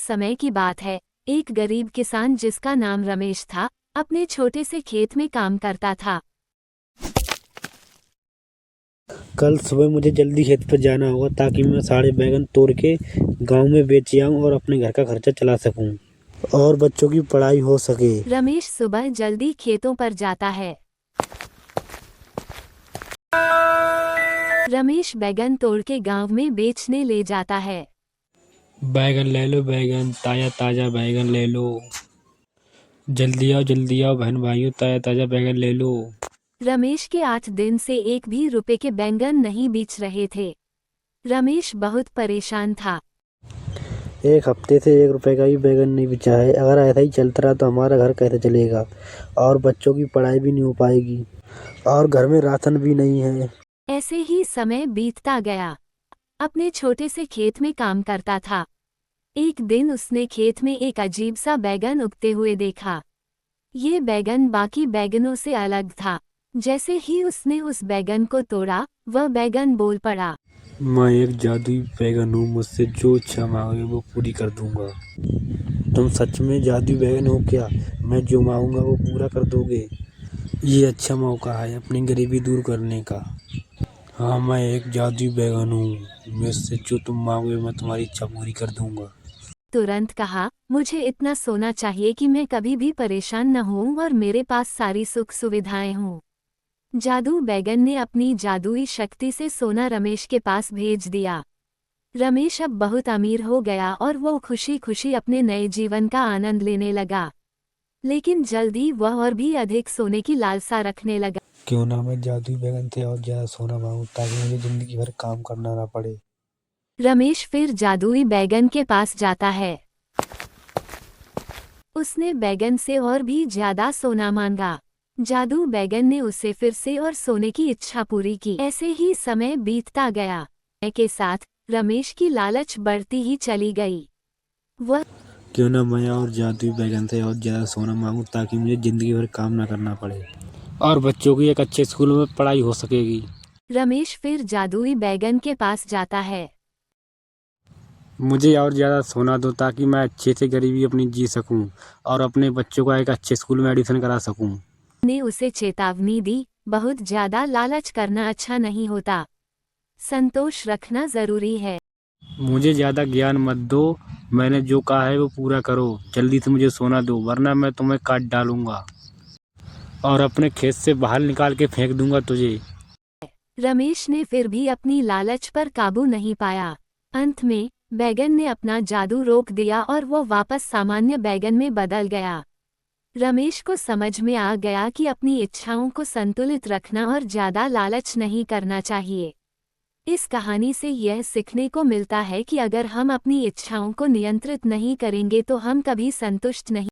समय की बात है। एक गरीब किसान जिसका नाम रमेश था, अपने छोटे से खेत में काम करता था। कल सुबह मुझे जल्दी खेत पर जाना होगा ताकि मैं सारे बैगन तोड़ के गांव में बेच आऊं और अपने घर का खर्चा चला सकूं और बच्चों की पढ़ाई हो सके। रमेश सुबह जल्दी खेतों पर जाता है। रमेश बैगन तोड़ के गांव में बेचने ले जाता है। बैगन ले लो, बैगन ताजा ताजा बैगन ले लो। जल्दी आओ बहन भाइयों, ताजा ताजा बैगन ले लो। रमेश के 8 दिन से एक भी रुपए के बैंगन नहीं बेच रहे थे। रमेश बहुत परेशान था। एक हफ्ते से 1 रुपए का भी बैगन नहीं बिचा है। अगर ऐसा ही चलता रहा तो हमारा घर कैसे चलेगा और बच्चों की पढ़ाई भी नहीं हो पाएगी और घर में राशन भी नहीं है। ऐसे ही समय बीतता गया। अपने छोटे से खेत में काम करता था। एक दिन उसने खेत में एक अजीब सा बैगन उगते हुए देखा। ये बैगन बाकी बैगनों से अलग था। जैसे ही उसने उस बैगन को तोड़ा, वह बैगन बोल पड़ा। मैं एक जादुई बैगन हूँ, मुझसे जो इच्छा मांगे वो पूरी कर दूंगा। तुम सच में जादुई बैगन हो क्या? मैं जो मांगूंगा वो पूरा कर दोगे? ये अच्छा मौका है अपनी गरीबी दूर करने का। हाँ, मैं एक जादुई बैगन हूँ, मुझसे जो तुम मांगोगे मैं तुम्हारी इच्छा पूरी कर दूंगा। तुरंत कहा, मुझे इतना सोना चाहिए कि मैं कभी भी परेशान न हूँ और मेरे पास सारी सुख सुविधाएं हों। जादू बैगन ने अपनी जादुई शक्ति से सोना रमेश के पास भेज दिया। रमेश अब बहुत अमीर हो गया और वो खुशी खुशी अपने नए जीवन का आनंद लेने लगा। लेकिन जल्द ही वह और भी अधिक सोने की लालसा रखने लगा। क्यों ना मैं जादुई बैगन से और ज्यादा सोना मांगू ताकि मुझे जिंदगी भर काम करना ना पड़े। रमेश फिर जादुई बैगन के पास जाता है। उसने बैगन से और भी ज्यादा सोना मांगा। जादू बैगन ने उसे फिर से और सोने की इच्छा पूरी की। ऐसे ही समय बीतता गया। समय के साथ रमेश की लालच बढ़ती ही चली गई। वह क्यों ना मैं और जादुई बैगन से और ज्यादा सोना मांगू ताकि मुझे जिंदगी भर काम ना करना पड़े और बच्चों की एक अच्छे स्कूल में पढ़ाई हो सकेगी। रमेश फिर जादुई बैगन के पास जाता है। मुझे और ज़्यादा सोना दो ताकि मैं अच्छे से गरीबी अपनी जी सकूं और अपने बच्चों का एक अच्छे स्कूल में एडमिशन करा सकूं। ने उसे चेतावनी दी, बहुत ज्यादा लालच करना अच्छा नहीं होता। संतोष रखना जरूरी है। मुझे ज़्यादा ज्ञान मत दो, मैंने जो कहा है वो पूरा करो। जल्दी से मुझे सोना दो वरना मैं तुम्हें काट डालूंगा और अपने खेत से बाहर निकाल के फेंक दूंगा तुझे। रमेश ने फिर भी अपनी लालच पर काबू नहीं पाया। अंत में बैगन ने अपना जादू रोक दिया और वो वापस सामान्य बैगन में बदल गया। रमेश को समझ में आ गया कि अपनी इच्छाओं को संतुलित रखना और ज्यादा लालच नहीं करना चाहिए। इस कहानी से यह सीखने को मिलता है कि अगर हम अपनी इच्छाओं को नियंत्रित नहीं करेंगे तो हम कभी संतुष्ट नहीं